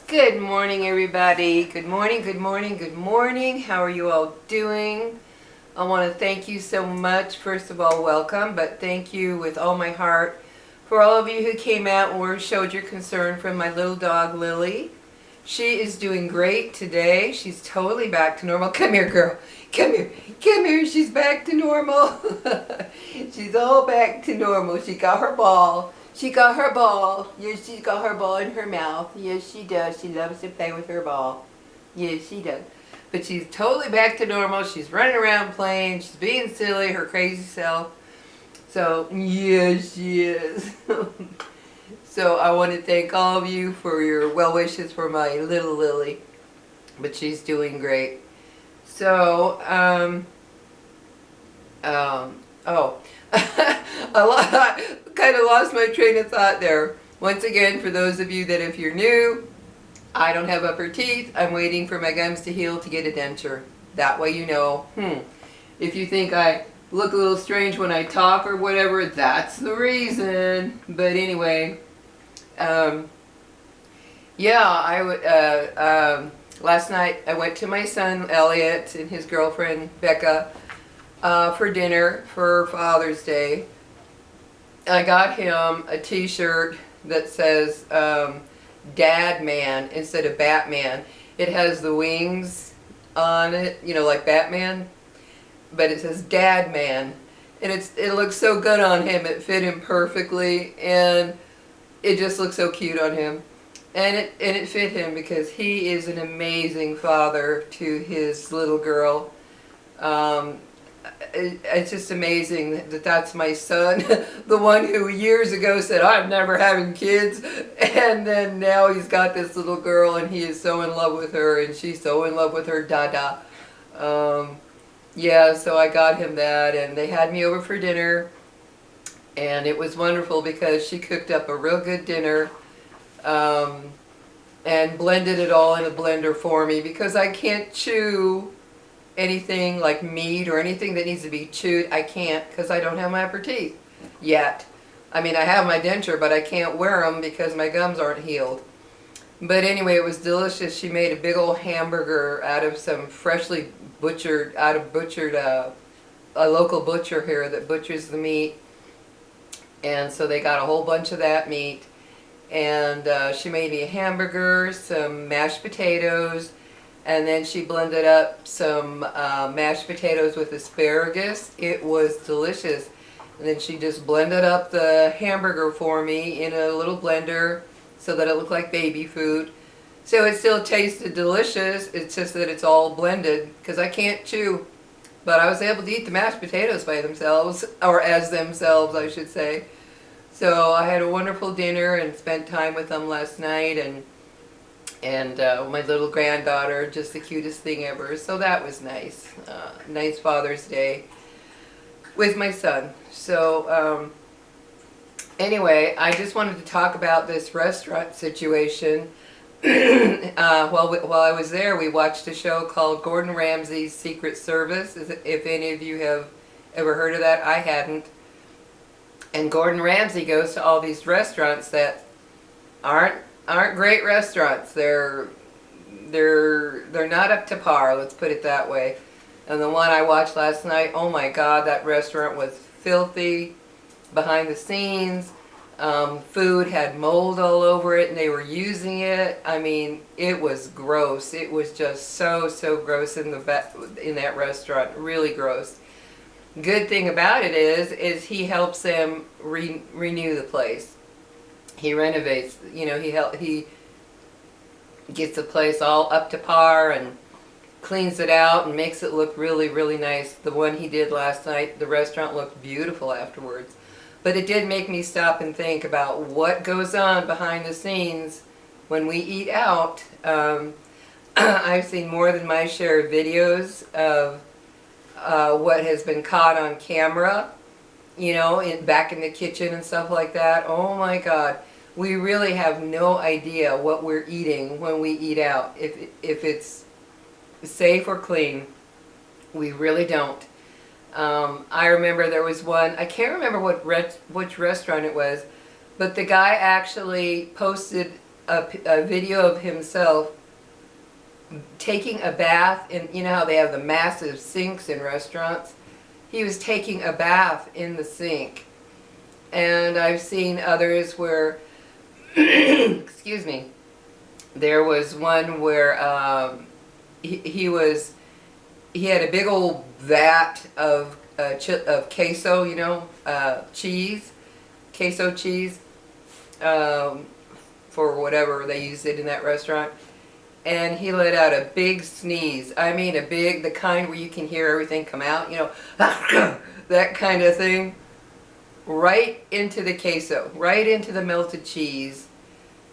Good morning, everybody. Good morning, good morning, good morning. How are you all doing? I want to thank you so much. First of all, welcome, but thank you with all my heart for all of you who came out and showed your concern for my little dog, Lily. She is doing great today. She's totally back to normal. Come here, girl. Come here. Come here. She's back to normal. She's all back to normal. She got her ball. She got her ball. Yes, she's got her ball in her mouth. Yes, she does. She loves to play with her ball. Yes, she does. But she's totally back to normal. She's running around playing. She's being silly, her crazy self. So, yes, she is. So I want to thank all of you for your well wishes for my little Lily. But she's doing great. So, I kind of lost my train of thought there. Once again, for those of you that if you're new, I don't have upper teeth. I'm waiting for my gums to heal to get a denture. That way you know, if you think I look a little strange when I talk or whatever, that's the reason. But anyway, last night I went to my son Elliot and his girlfriend Becca for dinner for Father's Day. I got him a t-shirt that says Dad Man instead of Batman. It has the wings on it, you know, like Batman, but it says Dad Man, and it looks so good on him. It fit him perfectly, and it just looks so cute on him, and it fit him because he is an amazing father to his little girl. It's just amazing that that's my son, the one who years ago said I'm never having kids, and then now he's got this little girl and he is so in love with her and she's so in love with her dada. Yeah, so I got him that, and they had me over for dinner, and it was wonderful because she cooked up a real good dinner and blended it all in a blender for me because I can't chew anything like meat or anything that needs to be chewed. I can't because I don't have my upper teeth yet. I mean, I have my denture, but I can't wear them because my gums aren't healed. But anyway, it was delicious. She made a big old hamburger out of some freshly butchered, a local butcher here that butchers the meat. And so they got a whole bunch of that meat. And she made me a hamburger, some mashed potatoes, and then she blended up some mashed potatoes with asparagus. It was delicious. And then she just blended up the hamburger for me in a little blender so that it looked like baby food. So it still tasted delicious. It's just that it's all blended because I can't chew. But I was able to eat the mashed potatoes by themselves, or as themselves, I should say. So I had a wonderful dinner and spent time with them last night, and my little granddaughter, just the cutest thing ever. So that was nice. Nice Father's Day with my son. So anyway, I just wanted to talk about this restaurant situation. While I was there, we watched a show called Gordon Ramsay's Secret Service. If any of you have ever heard of that, I hadn't. And Gordon Ramsay goes to all these restaurants that aren't great restaurants. They're not up to par, let's put it that way. And the one I watched last night, oh my God, that restaurant was filthy behind the scenes. Food had mold all over it and they were using it. I mean, it was gross. It was just so gross in that restaurant, really gross. Good thing about it is he helps them renew the place. He renovates, you know, he gets the place all up to par and cleans it out and makes it look really nice. The one he did last night, the restaurant looked beautiful afterwards. But it did make me stop and think about what goes on behind the scenes when we eat out. I've seen more than my share of videos of what has been caught on camera, you know, back in the kitchen and stuff like that. Oh my God. We really have no idea what we're eating when we eat out. If it's safe or clean, we really don't. I remember there was one, I can't remember which restaurant it was, but the guy actually posted a video of himself taking a bath in, you know how they have the massive sinks in restaurants? He was taking a bath in the sink. And I've seen others where, excuse me, there was one where he had a big old vat of queso, you know, cheese, queso cheese, for whatever they used it in that restaurant. And he let out a big sneeze. I mean a big, the kind where you can hear everything come out, you know, that kind of thing. Right into the queso, right into the melted cheese.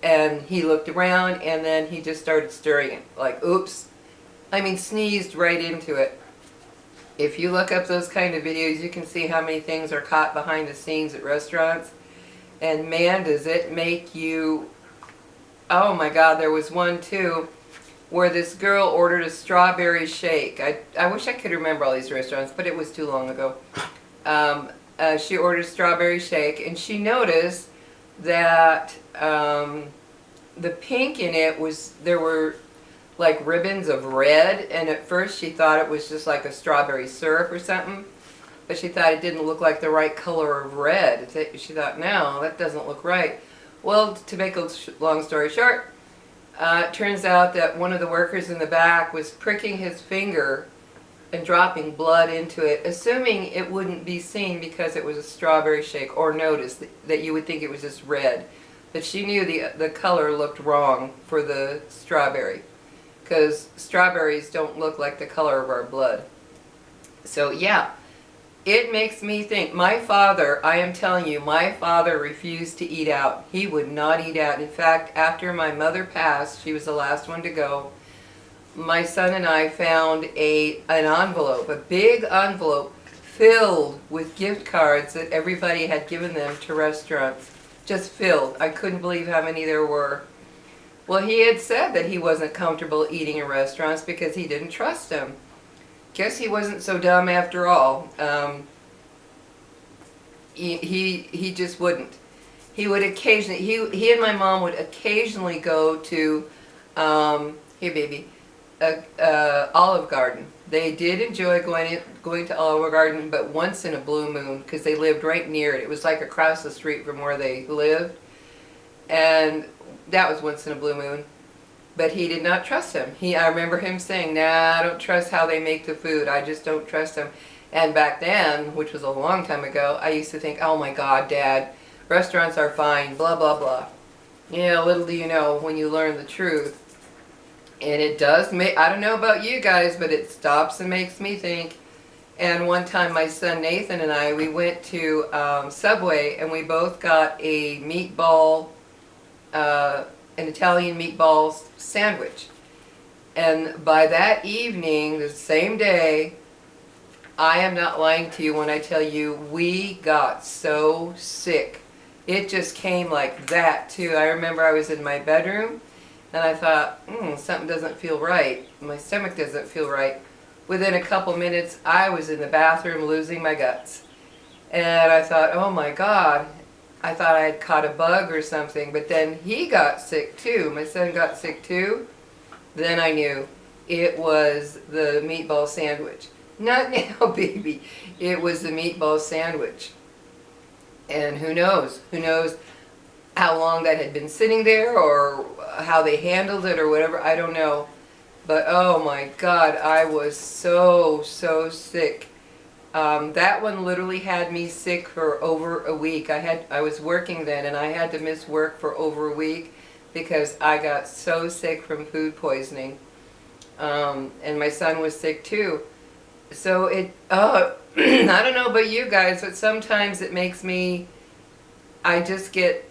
And he looked around and then he just started stirring it. Like, oops. I mean, sneezed right into it. If you look up those kind of videos, you can see how many things are caught behind the scenes at restaurants. And man, does it make you... Oh my God, there was one too where this girl ordered a strawberry shake. I wish I could remember all these restaurants, but it was too long ago. She ordered a strawberry shake, and she noticed that the pink in it was, there were like ribbons of red, and at first she thought it was just like a strawberry syrup or something, but she thought it didn't look like the right color of red. She thought, no, that doesn't look right. Well, to make a long story short, it turns out that one of the workers in the back was pricking his finger and dropping blood into it, assuming it wouldn't be seen because it was a strawberry shake, or notice that you would think it was just red. But she knew the color looked wrong for the strawberry, because strawberries don't look like the color of our blood. So yeah, it makes me think. My father, I am telling you, my father refused to eat out. He would not eat out. In fact, after my mother passed, she was the last one to go, my son and I found an envelope, a big envelope filled with gift cards that everybody had given them to restaurants. Just filled. I couldn't believe how many there were. Well, he had said that he wasn't comfortable eating in restaurants because he didn't trust them. Guess he wasn't so dumb after all. He just wouldn't. He would occasionally, he and my mom would occasionally go to, here baby, Olive Garden. They did enjoy going to Olive Garden, but once in a blue moon, because they lived right near it. It was like across the street from where they lived, and that was once in a blue moon. But he did not trust him. I remember him saying, nah, I don't trust how they make the food. I just don't trust them. And back then, which was a long time ago, I used to think, oh my God, Dad, restaurants are fine, blah, blah, blah. Yeah, little do you know when you learn the truth. And it does make, I don't know about you guys, but it stops and makes me think. And one time my son Nathan and I, we went to Subway, and we both got a meatball, an Italian meatball sandwich. And by that evening, the same day, I am not lying to you when I tell you, we got so sick. It just came like that too. I remember I was in my bedroom and I thought, something doesn't feel right. My stomach doesn't feel right. Within a couple minutes, I was in the bathroom losing my guts. And I thought, oh my God, I thought I had caught a bug or something. But then he got sick too. My son got sick too. Then I knew it was the meatball sandwich. Not now, baby. It was the meatball sandwich. And who knows? Who knows how long that had been sitting there, or how they handled it, or whatever. I don't know. But oh my God, I was so sick. That one literally had me sick for over a week. I was working then, and I had to miss work for over a week because I got so sick from food poisoning. And my son was sick too. So I don't know about you guys, but sometimes it makes me, I just get,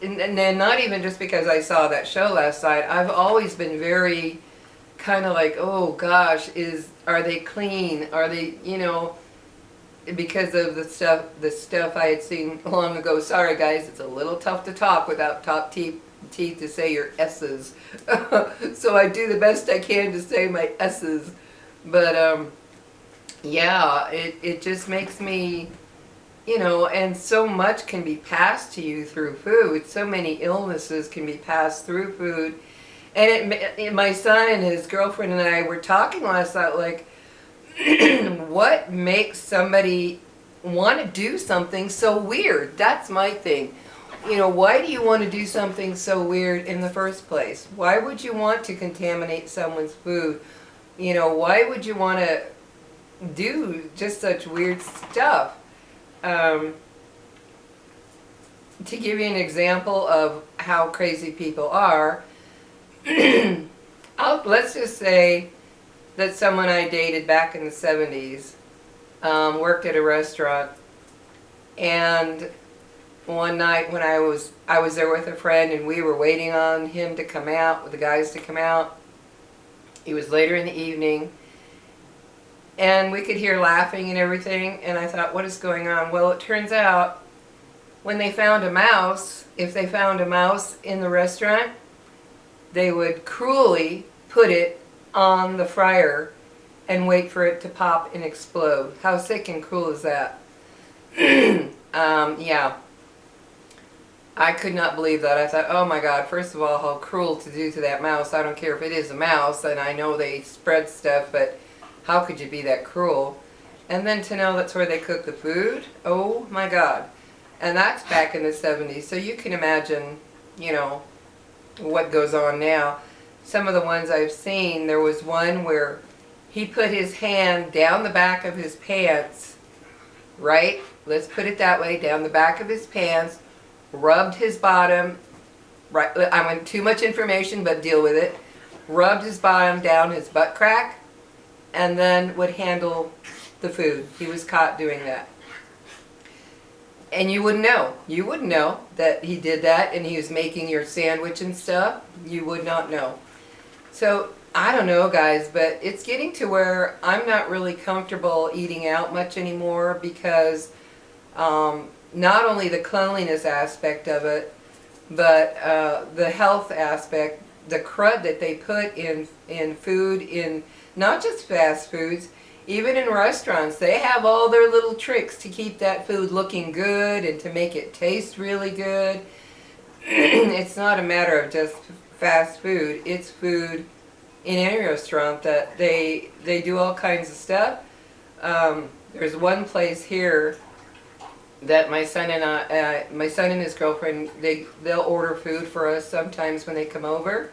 and then not even just because I saw that show last night, I've always been very kind of like, oh gosh, are they clean? Are they, you know, because of the stuff I had seen long ago. Sorry guys, it's a little tough to talk without top teeth to say your S's. So I do the best I can to say my S's. But yeah, it just makes me you know, and so much can be passed to you through food. So many illnesses can be passed through food. And my son and his girlfriend and I were talking last night, like, what makes somebody want to do something so weird? That's my thing. You know, why do you want to do something so weird in the first place? Why would you want to contaminate someone's food? You know, why would you want to do just such weird stuff? To give you an example of how crazy people are, let's just say that someone I dated back in the 70s worked at a restaurant, and one night when I was there with a friend and we were waiting on him to come out, with the guys to come out. It was later in the evening, and we could hear laughing and everything, and I thought, what is going on? Well, it turns out when they found a mouse, if they found a mouse in the restaurant, they would cruelly put it on the fryer and wait for it to pop and explode. How sick and cruel is that? Yeah. I could not believe that. I thought, oh my God, first of all, how cruel to do to that mouse. I don't care if it is a mouse, and I know they spread stuff, but how could you be that cruel? And then to know that's where they cook the food, oh my God. And that's back in the 70s, so you can imagine, you know, what goes on now. Some of the ones I've seen, there was one where he put his hand down the back of his pants, right? Let's put it that way, down the back of his pants, rubbed his bottom, right, I went too much information, but deal with it, rubbed his bottom down his butt crack, and then would handle the food. He was caught doing that. And you wouldn't know. You wouldn't know that he did that and he was making your sandwich and stuff. You would not know. So, I don't know, guys, but it's getting to where I'm not really comfortable eating out much anymore because not only the cleanliness aspect of it, but the health aspect, the crud that they put in food, in not just fast foods, even in restaurants. They have all their little tricks to keep that food looking good and to make it taste really good. It's not a matter of just fast food. It's food in any restaurant that they do all kinds of stuff. There's one place here that my son and his girlfriend, they'll order food for us sometimes when they come over,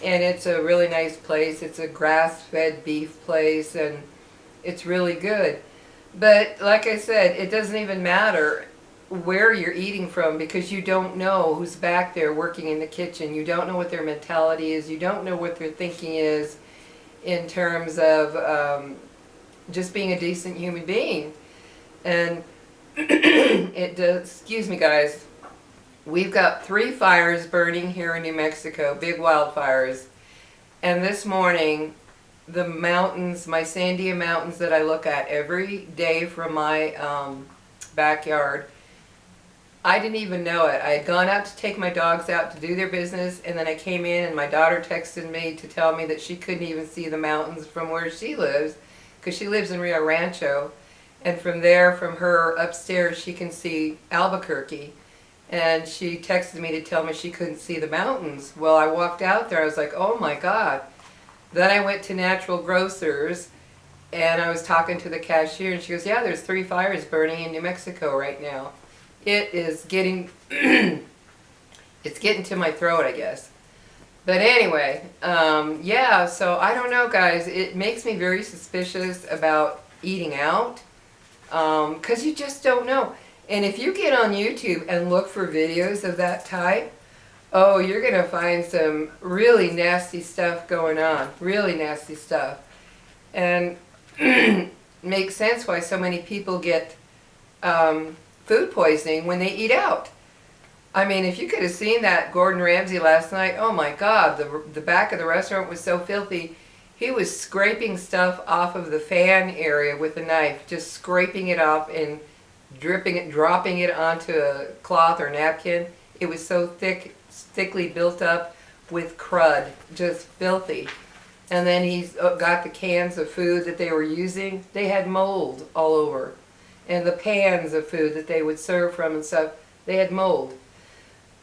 and it's a really nice place. It's a grass-fed beef place, and it's really good. But like I said, it doesn't even matter where you're eating from because you don't know who's back there working in the kitchen. You don't know what their mentality is. You don't know what their thinking is in terms of just being a decent human being. And it does, excuse me guys, we've got 3 fires burning here in New Mexico, big wildfires. And this morning, the mountains, my Sandia mountains that I look at every day from my backyard, I didn't even know it. I had gone out to take my dogs out to do their business, and then I came in and my daughter texted me to tell me that she couldn't even see the mountains from where she lives, because she lives in Rio Rancho, and from there, from her upstairs, she can see Albuquerque. And she texted me to tell me she couldn't see the mountains. Well, I walked out there, I was like, oh my God. Then I went to Natural Grocers, and I was talking to the cashier, and she goes, yeah, there's 3 fires burning in New Mexico right now. It is getting, it's getting to my throat, I guess. But anyway, yeah, so I don't know, guys. It makes me very suspicious about eating out, because you just don't know. And if you get on YouTube and look for videos of that type, oh, you're going to find some really nasty stuff going on. Really nasty stuff. And makes sense why so many people get food poisoning when they eat out. I mean, if you could have seen that Gordon Ramsay last night, oh my God, the back of the restaurant was so filthy. He was scraping stuff off of the fan area with a knife, just scraping it off and dropping it onto a cloth or napkin. It was so thickly built up with crud, just filthy. And then he's got the cans of food that they were using. They had mold all over. and the pans of food that they would serve from and stuff, they had mold.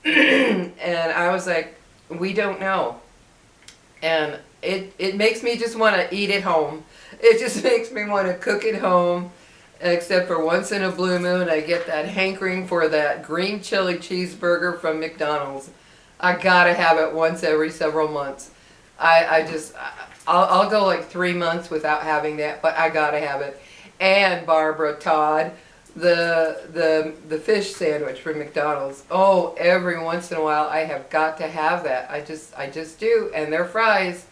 And I was like, we don't know. And it makes me just want to eat at home. It just makes me want to cook at home. Except for once in a blue moon, I get that hankering for that green chili cheeseburger from McDonald's. I gotta have it once every several months. I'll go like 3 months without having that, but I gotta have it. And Barbara, Todd, the fish sandwich from McDonald's. Oh, every once in a while I have got to have that. I just do. And their fries,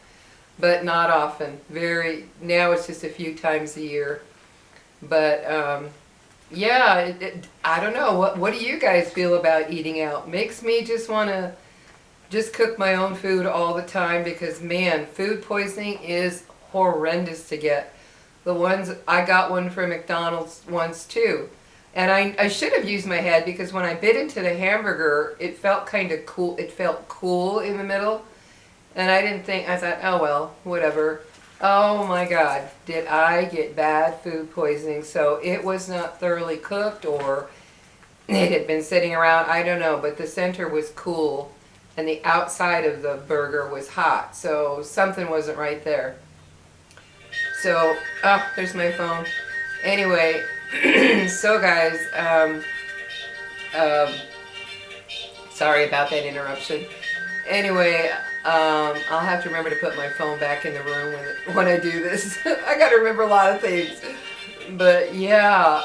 but not often. Now it's just a few times a year. But yeah, I don't know. What do you guys feel about eating out? Makes me just want to just cook my own food all the time because, man, food poisoning is horrendous to get. I got one from McDonald's once too. And I should have used my head because when I bit into the hamburger, it felt kind of cool. It felt cool in the middle. And I thought, oh well, whatever. Oh my God, did I get bad food poisoning? So it was not thoroughly cooked or it had been sitting around, I don't know, but the center was cool and the outside of the burger was hot. So something wasn't right there. So, oh, there's my phone. Anyway, so guys, sorry about that interruption. Anyway, I'll have to remember to put my phone back in the room when I do this. I got to remember a lot of things. But yeah,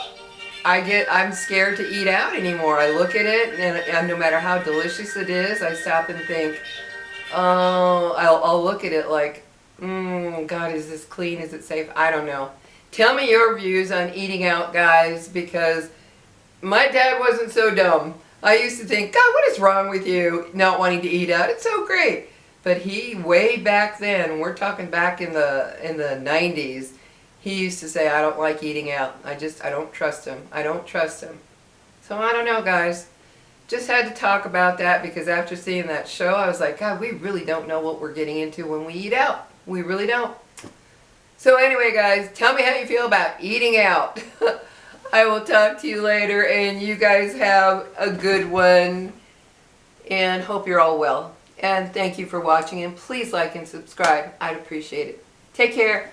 I'm scared to eat out anymore. I look at it and no matter how delicious it is, I stop and think, oh, I'll look at it like, God, is this clean? Is it safe? I don't know. Tell me your views on eating out, guys, because my dad wasn't so dumb. I used to think, God, what is wrong with you not wanting to eat out? It's so great. But he, way back then, we're talking back in the 90s, he used to say, I don't like eating out. I don't trust him. I don't trust him. So I don't know, guys. Just had to talk about that because after seeing that show, I was like, God, we really don't know what we're getting into when we eat out. We really don't. So anyway, guys, tell me how you feel about eating out. I will talk to you later, and you guys have a good one, and hope you're all well. And thank you for watching, and please like and subscribe. I'd appreciate it. Take care.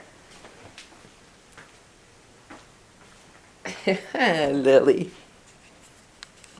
Lily.